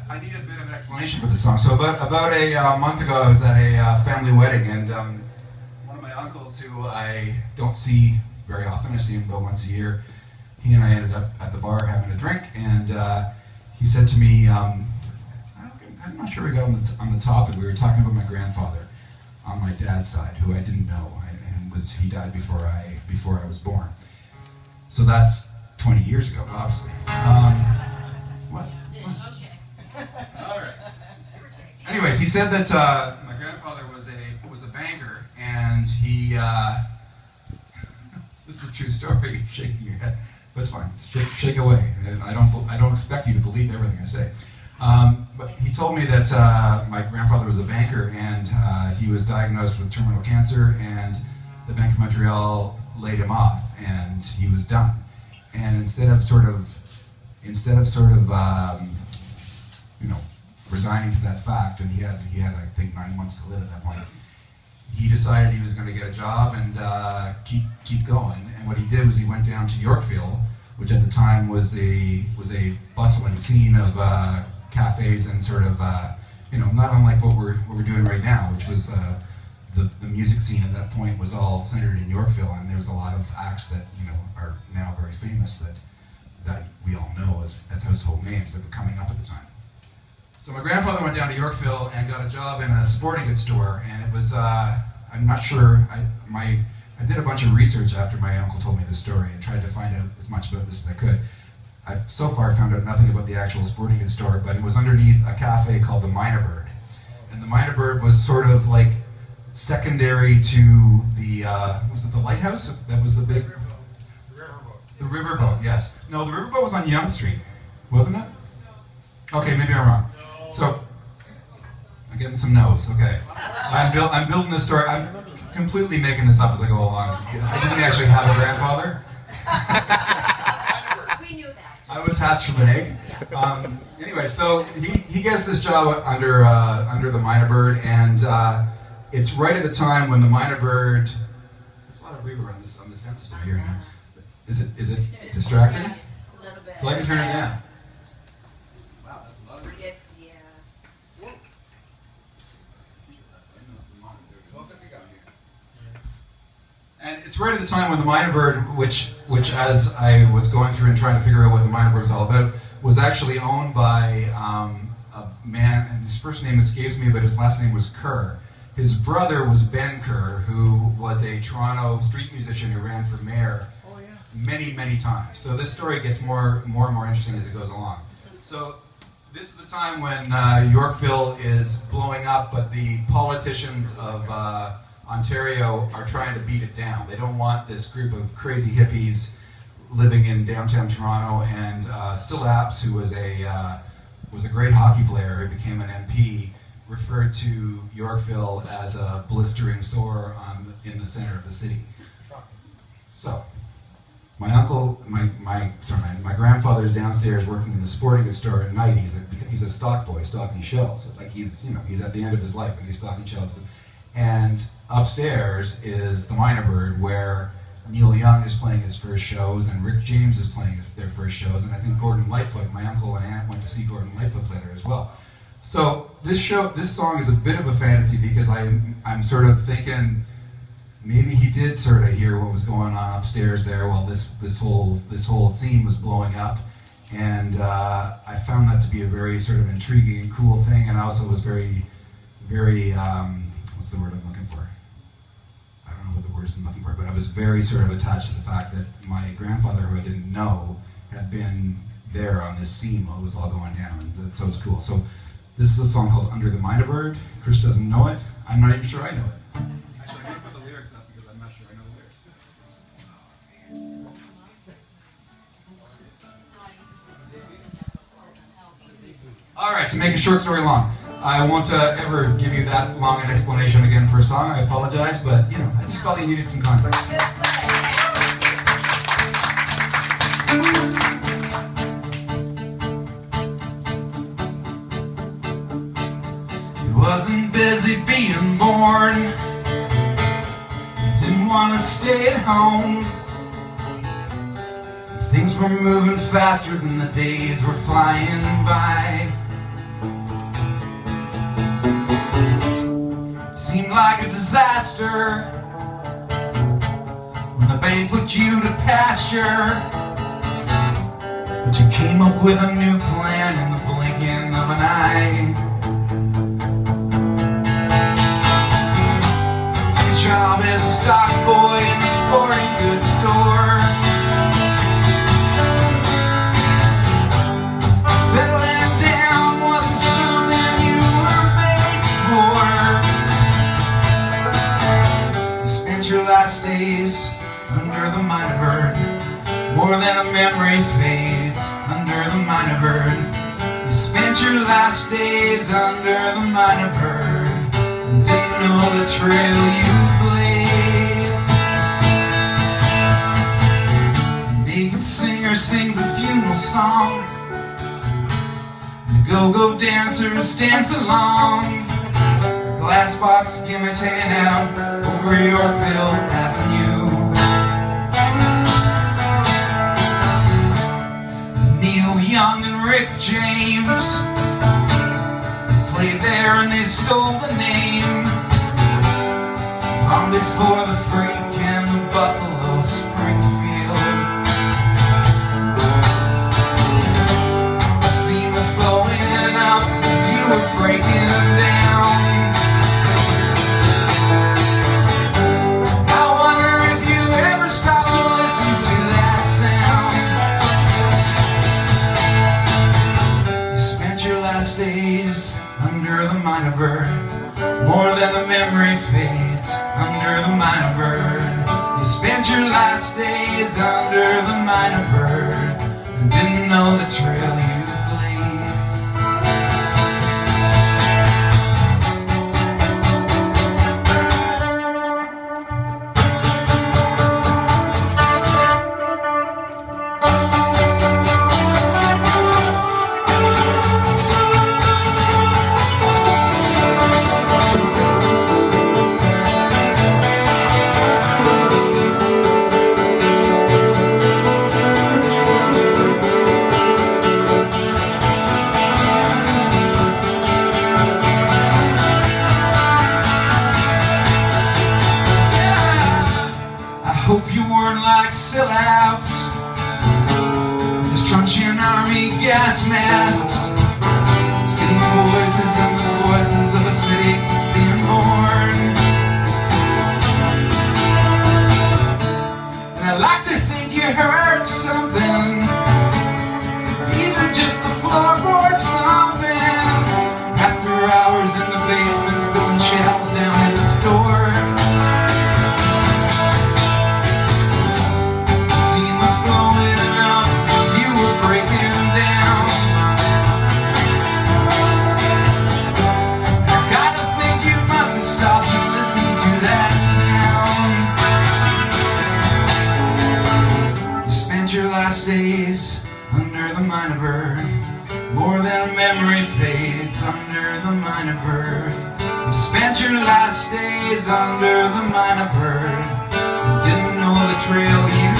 I need a bit of an explanation for this song. So about a month ago, I was at a family wedding, and one of my uncles, who I don't see very often, I see him about once a year, he and I ended up at the bar having a drink, and he said to me, I'm not sure we got on the topic, we were talking about my grandfather on my dad's side, who I didn't know, and he died before I was born. So that's 20 years ago, obviously. What? All right. Anyways, he said that my grandfather was a banker, and he. This is a true story. You're shaking your head, but it's fine. Shake away. I don't expect you to believe everything I say. But he told me that my grandfather was a banker, and he was diagnosed with terminal cancer, and the Bank of Montreal laid him off, and he was done. And instead of resigning to that fact, and he had I think 9 months to live at that point, he decided he was going to get a job and keep going. And what he did was he went down to Yorkville, which at the time was a bustling scene of cafes and sort of not unlike what we're doing right now, which was the music scene at that point was all centered in Yorkville, and there was a lot of acts that are now very famous that we all know as household names that were coming up at the time. So my grandfather went down to Yorkville and got a job in a sporting goods store, and it was I'm not sure, I did a bunch of research after my uncle told me this story and tried to find out as much about this as I could. I've so far found out nothing about the actual sporting goods store, but it was underneath a cafe called the Mynah Bird, and the Mynah Bird was sort of like secondary to the, was it the lighthouse? That was the big... The riverboat, yes. No, the riverboat was on Yonge Street, wasn't it? Okay, maybe I'm wrong. So, I'm getting some no's, okay. I'm building this story, I'm completely making this up as I go along. I didn't actually have a grandfather. We knew that. I was hatched from an egg. Anyway, so he gets this job under the Mynah Bird, and it's right at the time when the Mynah Bird. There's a lot of reverb on this answer stuff here now. Is it distracting? Yeah, a little bit. So I can turn it down. Wow, that's a lot of reverb. It's, yeah. And it's right at the time when the Mynah Bird, which as I was going through and trying to figure out what the Mynah Bird is all about, was actually owned by a man, and his first name escapes me, but his last name was Kerr. His brother was Ben Kerr, who was a Toronto street musician who ran for mayor many, many times. So this story gets more and more interesting as it goes along. So this is the time when Yorkville is blowing up, but the politicians of Ontario are trying to beat it down. They don't want this group of crazy hippies living in downtown Toronto, and Sillaps, who was a great hockey player who became an MP, referred to Yorkville as a blistering sore in the center of the city. So, my grandfather's downstairs working in the sporting goods store at night. He's a stock boy, stocking shelves. Like he's at the end of his life and he's stocking shelves. And upstairs is the Mynah Bird, where Neil Young is playing his first shows, and Rick James is playing their first shows, and I think Gordon Lightfoot, my uncle and aunt, went to see Gordon Lightfoot play there as well. So this song is a bit of a fantasy, because I'm sort of thinking maybe he did sort of hear what was going on upstairs there while this whole scene was blowing up, and I found that to be a very sort of intriguing and cool thing, and I also was very what's the word I'm looking for? I don't know what the word is I'm looking for, but I was very sort of attached to the fact that my grandfather, who I didn't know, had been there on this scene while it was all going down, and so it's cool. So this is a song called Under the Mynah Bird. Chris doesn't know it. I'm not even sure I know it. Actually, I'm going to put the lyrics up because I'm not sure I know the lyrics. All right, to make a short story long, I won't ever give you that long an explanation again for a song. I apologize, but I just felt you needed some context. He wasn't busy being born. He didn't want to stay at home. Things were moving faster than the days were flying by. a disaster when the bank put you to pasture. But you came up with a new plan in the blinking of an eye. Took a job as a stock boy in a sporting goods store. Settling down wasn't something you were made for. You spent your last days under the Mynah Bird. More than a memory fades under the Mynah Bird. You spent your last days under the Mynah Bird and didn't know the trail you blazed. A naked singer sings a funeral song. The go-go dancers dance along. Glass box gimmicks hanging out over Yorkville Avenue. Neil Young and Rick James, they played there and they stole the name. Long before the Freak and the Buffalo Springfield. The scene was blowing up as you were breaking down. I wonder if you ever stopped to listen to that sound. You spent your last days under the Mynah Bird. More than a memory fades under the Mynah Bird. You spent your last days under the Mynah Bird and didn't know the trail you blazed. Hope you weren't like sellouts with the truncheon army gas masks, stealing voices and the voices of a city being born. And I like to think you heard something, even just the floorboards thumping, after hours in the basement filling shelves down in the store. Your last days under the Mynah Bird. More than a memory fades under the Mynah Bird. You spent your last days under the Mynah Bird and didn't know the trail you